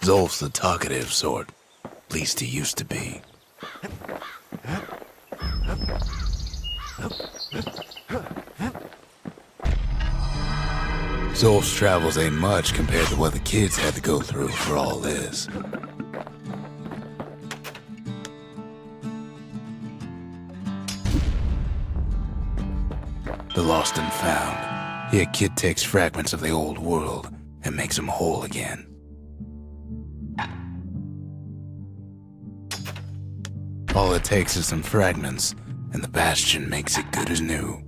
Zolf's the talkative sort. At least he used to be. Zolf's travels ain't much compared to what the kids had to go through for all this. The lost and found. Here, kid takes fragments of the old world and makes them whole again. All it takes is some fragments, and the Bastion makes it good as new.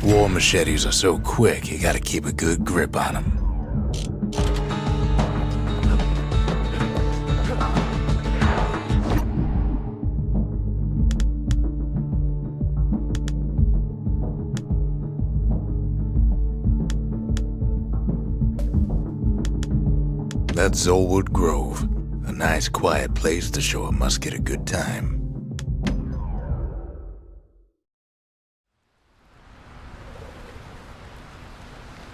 War machetes are so quick, you gotta keep a good grip on them. That's Zolwood Grove, a nice quiet place to show a musket a good time.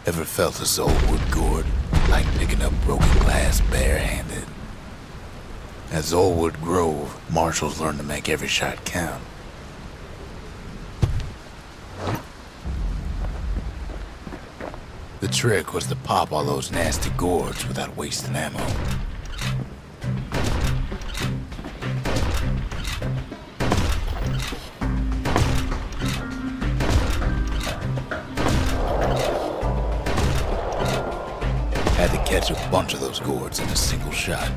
Ever felt a Zolwood gourd, like picking up broken glass barehanded? At Zolwood Grove, marshals learn to make every shot count. The trick was to pop all those nasty gourds without wasting ammo. Had to catch a bunch of those gourds in a single shot.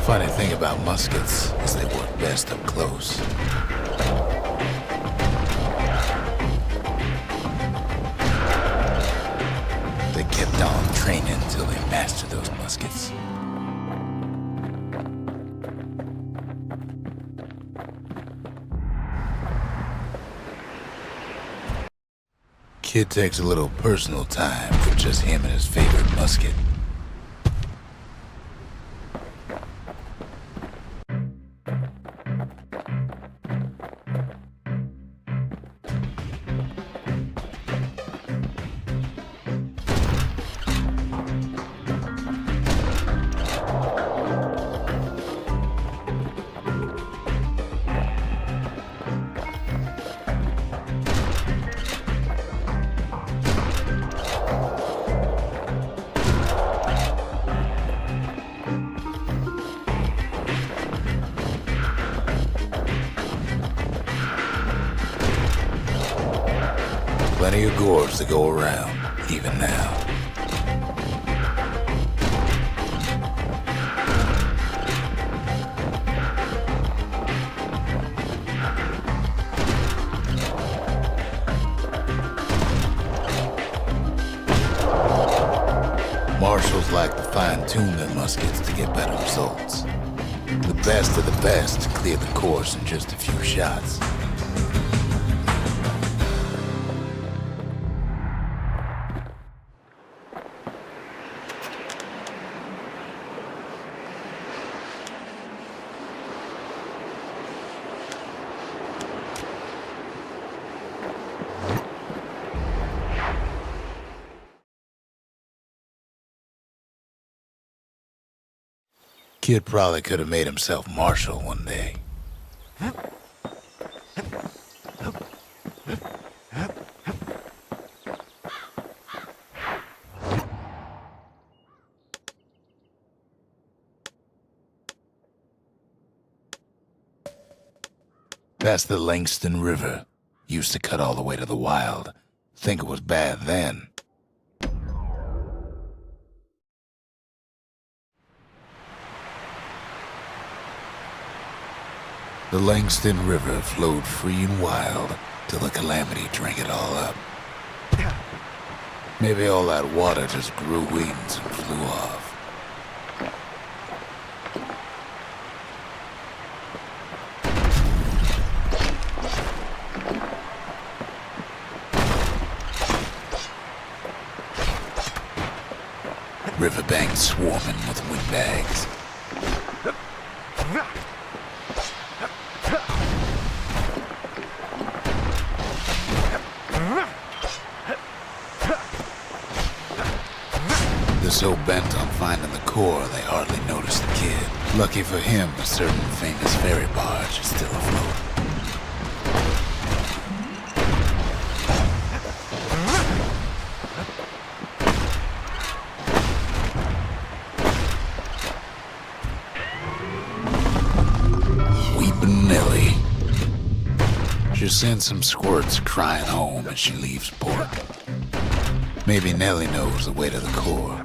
Funny thing about muskets is they work best up close. They kept on training until they mastered those muskets. Kid takes a little personal time for just him and his favorite musket. Plenty of gourds to go around, even now. Marshals like to fine-tune their muskets to get better results. The best of the best clear the course in just a few shots. Kid probably could have made himself marshal one day. Past the Langston River. Used to cut all the way to the wild. Think it was bad then. The Langston River flowed free and wild till the calamity drank it all up. Maybe all that water just grew wings and flew off. Riverbanks swarming with windbags. They're so bent on finding the core, they hardly notice the kid. Lucky for him, a certain famous ferry barge is still afloat. She sends some squirts crying home as she leaves port. Maybe Nellie knows the way to the core.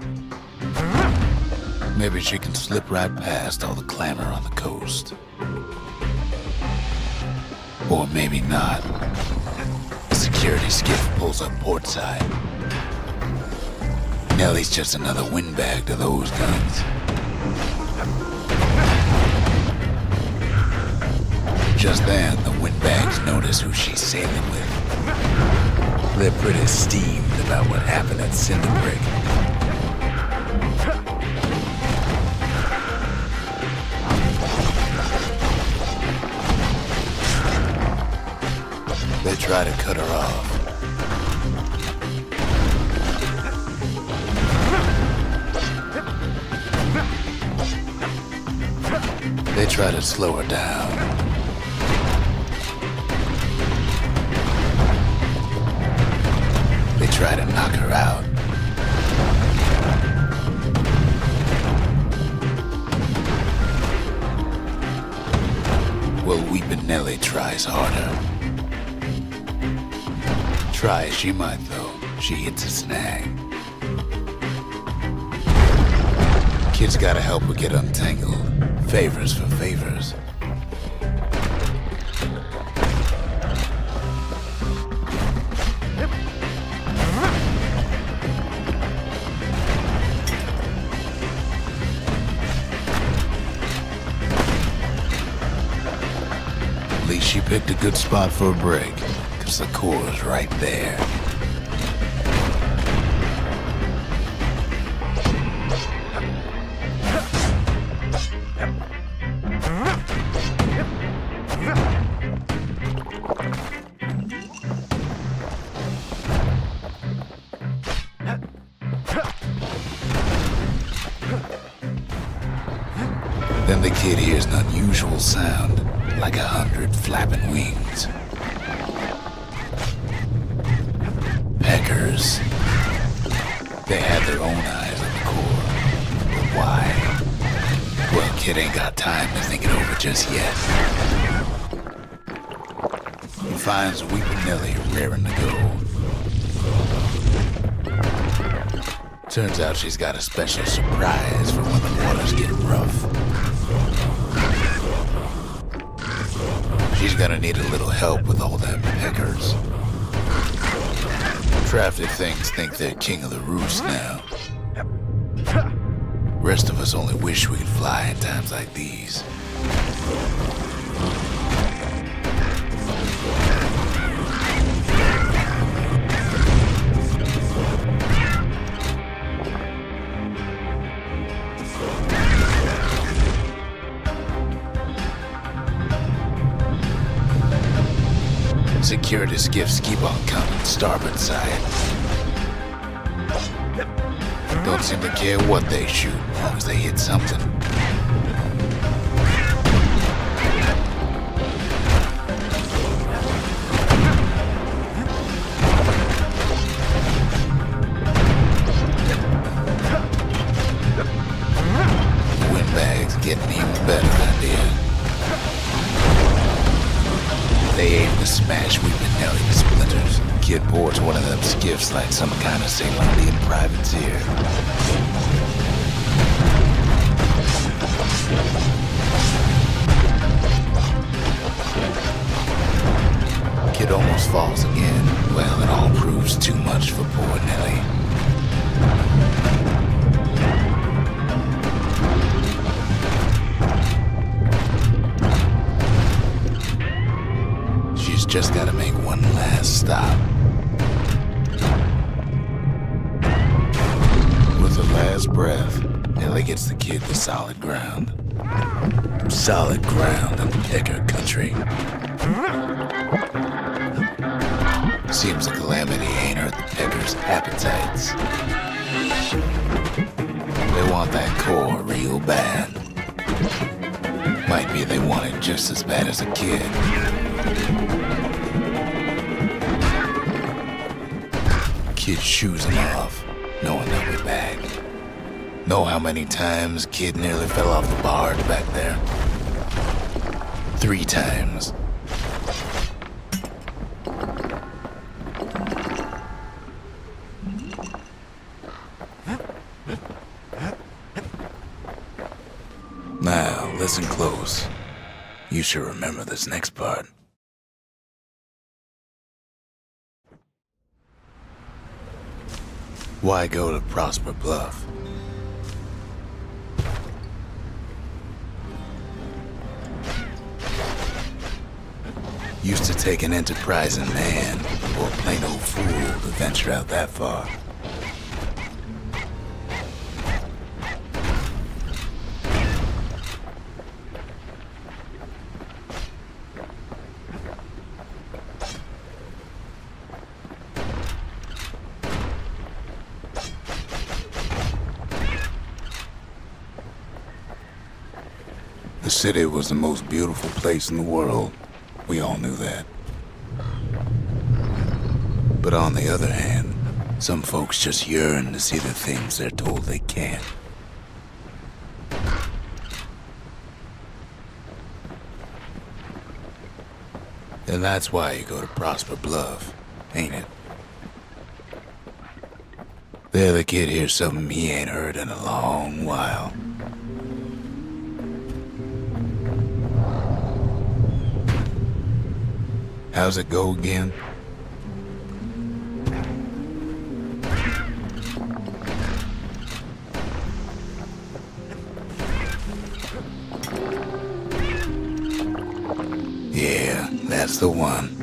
Maybe she can slip right past all the clamor on the coast. Or maybe not. A security skiff pulls up portside. Nellie's just another windbag to those guns. Just then, the windbags notice who she's sailing with. They're pretty steamed about what happened at Cinderbrig. They try to cut her off. They try to slow her down. They try to knock her out. Well, Weepin' Nellie tries harder. Try as she might, though, she hits a snag. Kid's gotta help her get untangled. Favors for favors. She picked a good spot for a break, cause the core is right there. Then the kid hears an unusual sound. Like 100 flapping wings. Peckers. They had their own eyes on the core. But why? Well, kid ain't got time to think it over just yet. He finds Weepin' Nellie raring to go. Turns out she's got a special surprise for when the waters get rough. She's gonna need a little help with all them peckers. Crafty things think they're king of the roost now. Rest of us only wish we could fly in times like these. Security skiffs keep on coming, starboard side. Don't seem to care what they shoot, as long as they hit something. get an even better idea. They aim to smash Weeping Nelly to splinters. Kid boards one of them skiffs like some kind of Ceylonian privateer. Kid almost falls again. Well, it all proves too much for poor Nelly. She's just gotta make one last stop. With her last breath, Nelly gets the kid to solid ground. Solid ground in Pecker country. Seems the calamity ain't hurt the Peckers' appetites. They want that core real bad. Might be they want it just as bad as a kid. Kid shoes him off, knowing they'll be back. Know how many times Kid nearly fell off the barge back there? 3 times. Now, listen close. You should remember this next part. Why go to Prosper Bluff? Used to take an enterprising man or a plain old fool to venture out that far. The city was the most beautiful place in the world. We all knew that. But on the other hand, some folks just yearn to see the things they're told they can't. And that's why you go to Prosper Bluff, ain't it? There the kid hears something he ain't heard in a long while. How's it go again? Yeah, that's the one.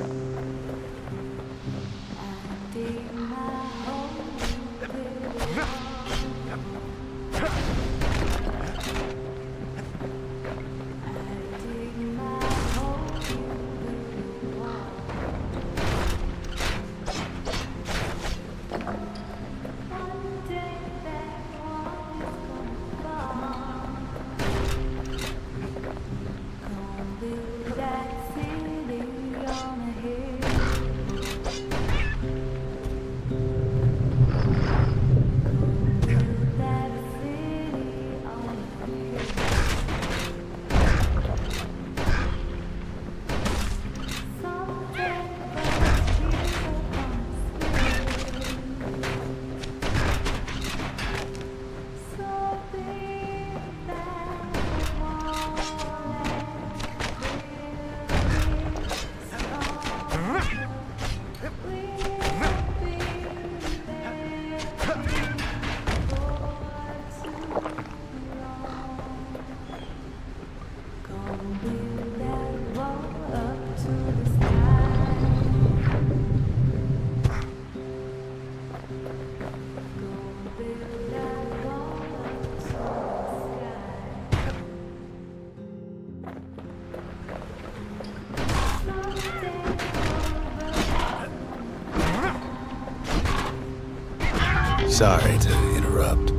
Sorry to interrupt.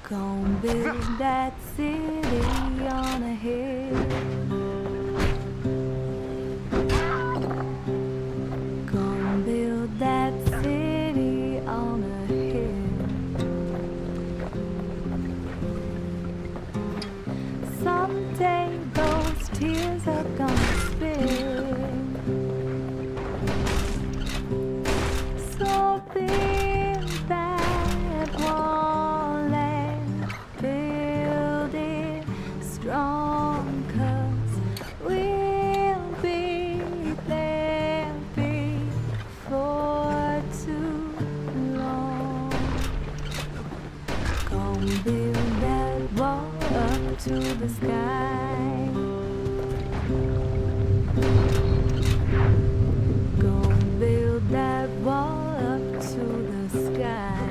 Gonna build that city on a hill. Gonna build that city on a hill. Someday those tears are gonna spill. So build that wall and build it strong, 'cause we'll be there before too long. Gonna build that wall up to the sky. Gonna build that wall up to the sky.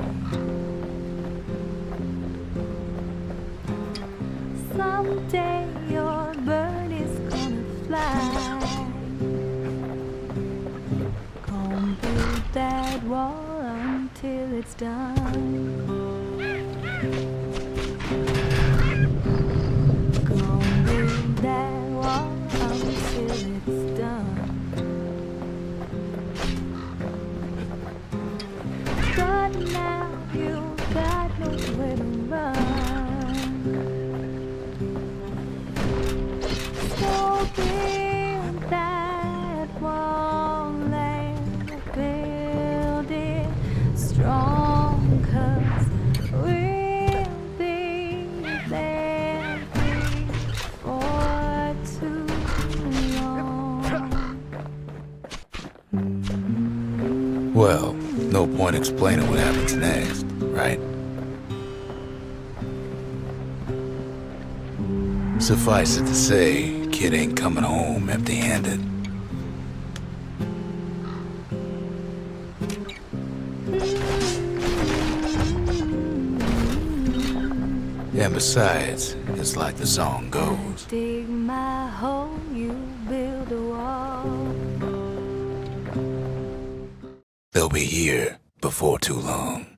Someday your bird is gonna fly. Gonna build that wall until it's done. Gonna build that wall until it's done. But now you got nowhere to run. So build that wall and build it strong, 'cause we'll be there before too long. Well, no point explaining what happens next, right? Suffice it to say, kid ain't coming home empty-handed. And besides, it's like the song goes. Dig my hole, you build a wall. They'll be here before too long.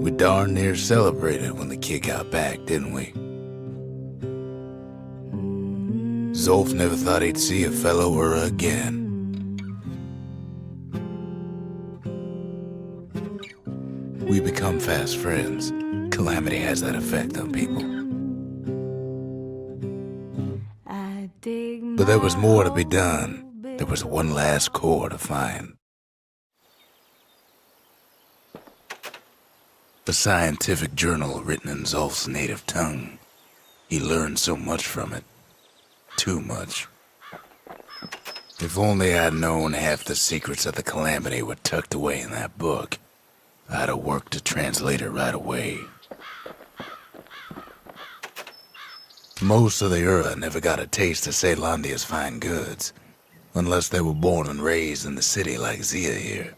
We darn near celebrated when the kid got back, didn't we? Zolf never thought he'd see a fellow or again. We become fast friends. Calamity has that effect on people. But there was more to be done. There was one last core to find. A scientific journal written in Zolf's native tongue. He learned so much from it. Too much. If only I'd known half the secrets of the Calamity were tucked away in that book, I'd have worked to translate it right away. Most of the Ura never got a taste of Ceylondia's fine goods, unless they were born and raised in the city like Zia here.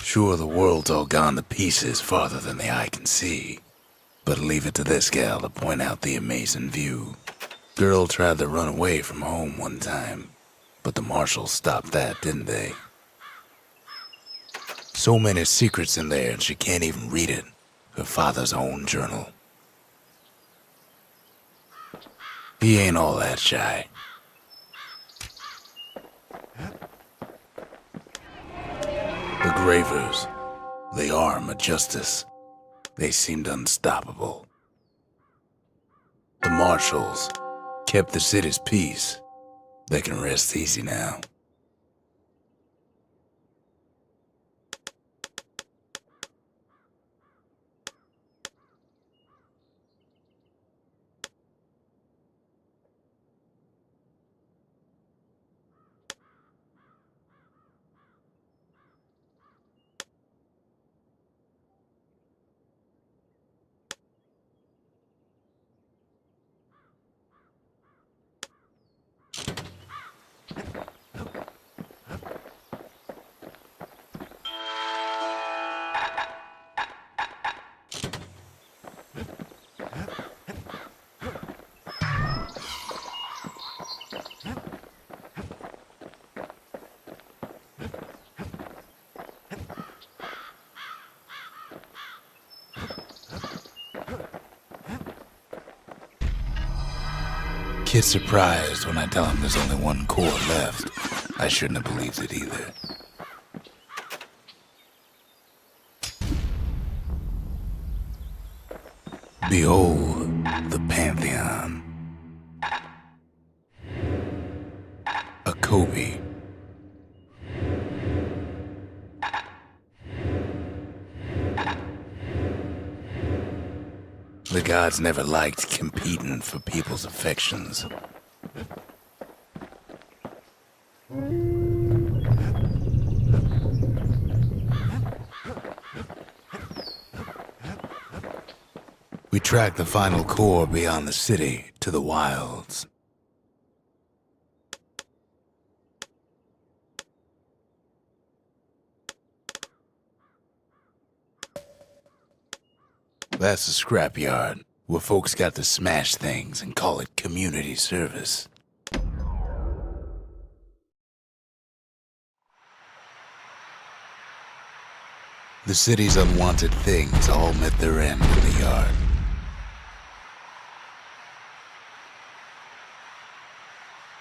Sure, the world's all gone to pieces farther than the eye can see, but leave it to this gal to point out the amazing view. Girl tried to run away from home one time, but the marshals stopped that, didn't they? So many secrets in there and she can't even read it, her father's own journal. He ain't all that shy. The Gravers, the arm of justice, they seemed unstoppable. The marshals kept the city's peace. They can rest easy now. Kid's surprised when I tell him there's only one core left. I shouldn't have believed it either. Behold the Pantheon. A Kobe. The gods never liked competing for people's affections. We tracked the final core beyond the city to the wilds. That's the scrapyard, where folks got to smash things and call it community service. The city's unwanted things all met their end in the yard.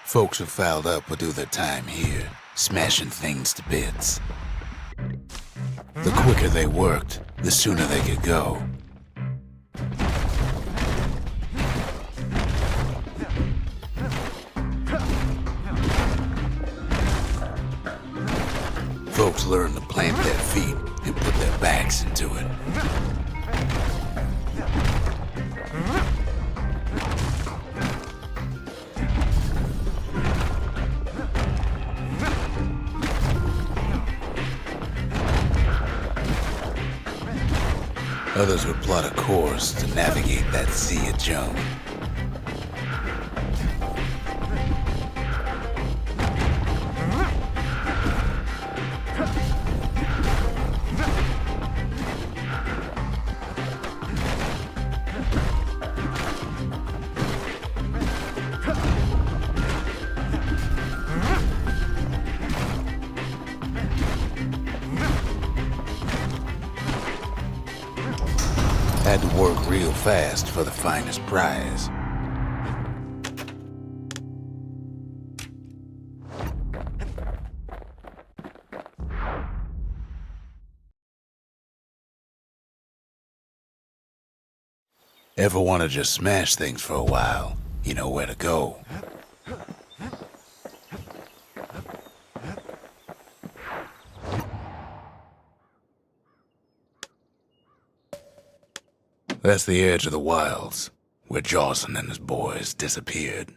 Folks who fouled up would do their time here, smashing things to bits. The quicker they worked, the sooner they could go. Folks learned to plant their feet and put their backs into it. Others would plot a course to navigate that sea of junk. Had to work real fast for the finest prize. Ever want to just smash things for a while? You know where to go. That's the edge of the wilds, where Jawson and his boys disappeared.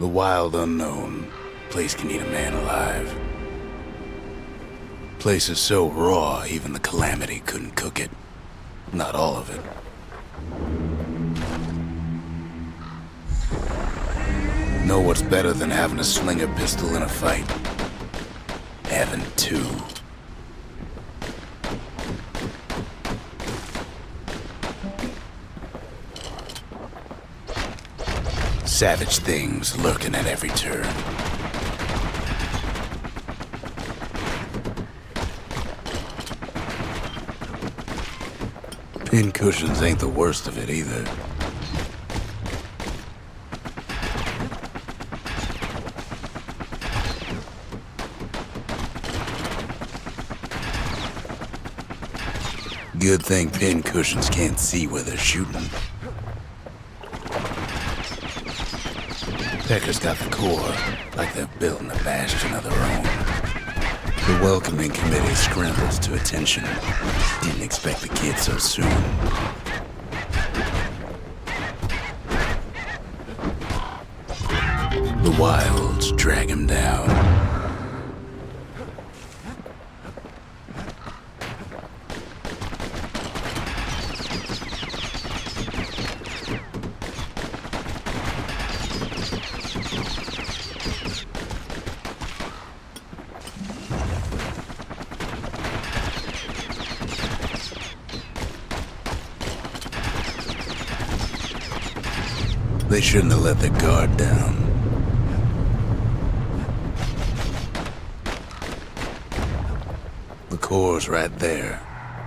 The wild unknown. Place can eat a man alive. Place is so raw, even the calamity couldn't cook it. Not all of it. Know what's better than having a slinger pistol in a fight? Having two. Savage things lurking at every turn. Pin cushions ain't the worst of it either. Good thing pin cushions can't see where they're shooting. Pecker's got the core, like they're building a bastion of their own. The welcoming committee scrambles to attention. Didn't expect the kid so soon. The wilds drag him down. They shouldn't have let their guard down. The core's right there,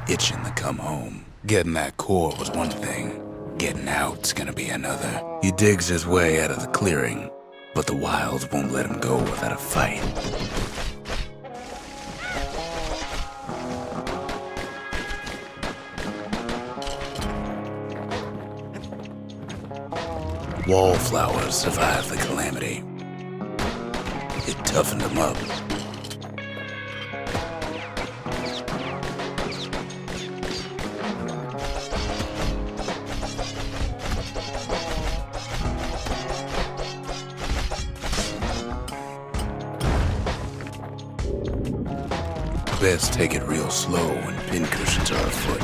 itching to come home. Getting that core was one thing. Getting out's gonna be another. He digs his way out of the clearing, but the wilds won't let him go without a fight. Wallflowers survived the calamity. It toughened them up. Best take it real slow when pincushions are afoot.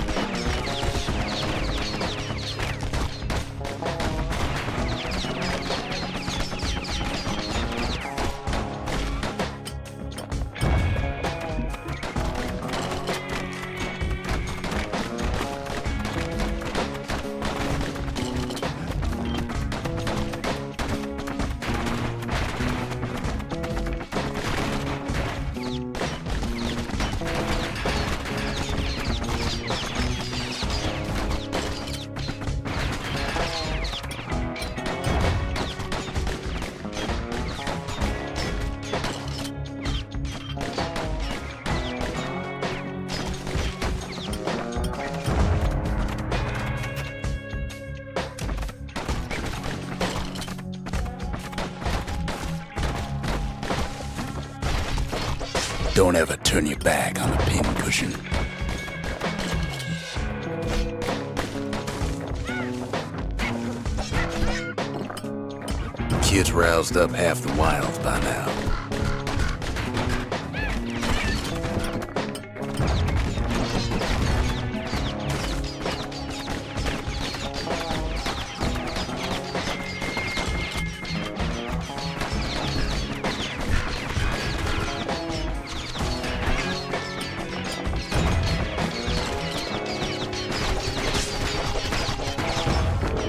Don't ever turn your back on a pincushion. Kid's roused up half the wilds by now.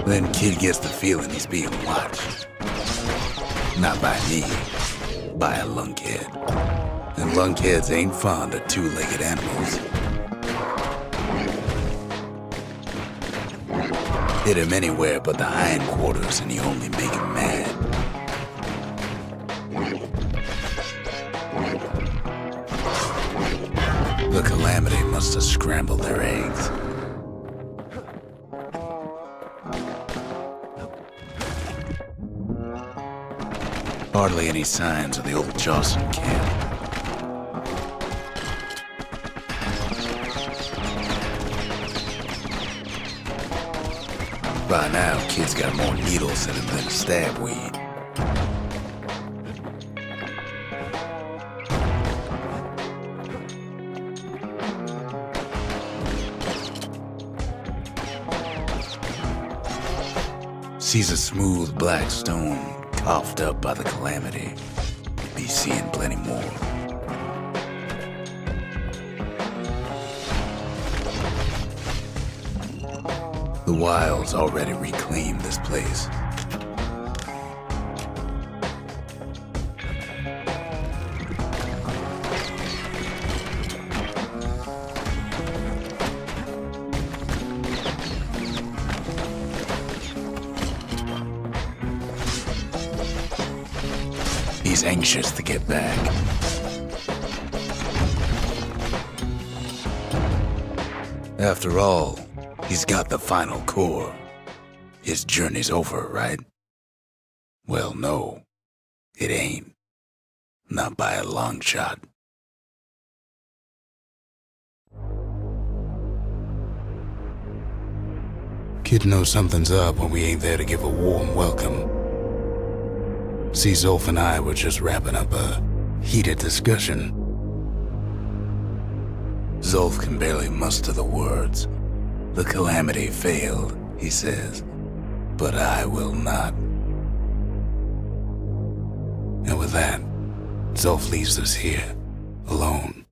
Then Kid gets the feeling he's being watched. Not by me, by a lunkhead. And lunkheads ain't fond of two-legged animals. Hit him anywhere but the hindquarters and you only make him mad. The calamity must have scrambled their eggs. Hardly any signs of the old Jocelyn camp. By now, Kid's got more needles in him than stabweed. Sees a smooth black stone coughed up by the calamity. Be seeing plenty more. The wilds already reclaimed this place. He's anxious to get back. After all, he's got the final core. His journey's over, right? Well, no, it ain't. Not by a long shot. Kid knows something's up when we ain't there to give a warm welcome. See, Zolf and I were just wrapping up a heated discussion. Zolf can barely muster the words. The calamity failed, he says, but I will not. And with that, Zolf leaves us here, alone.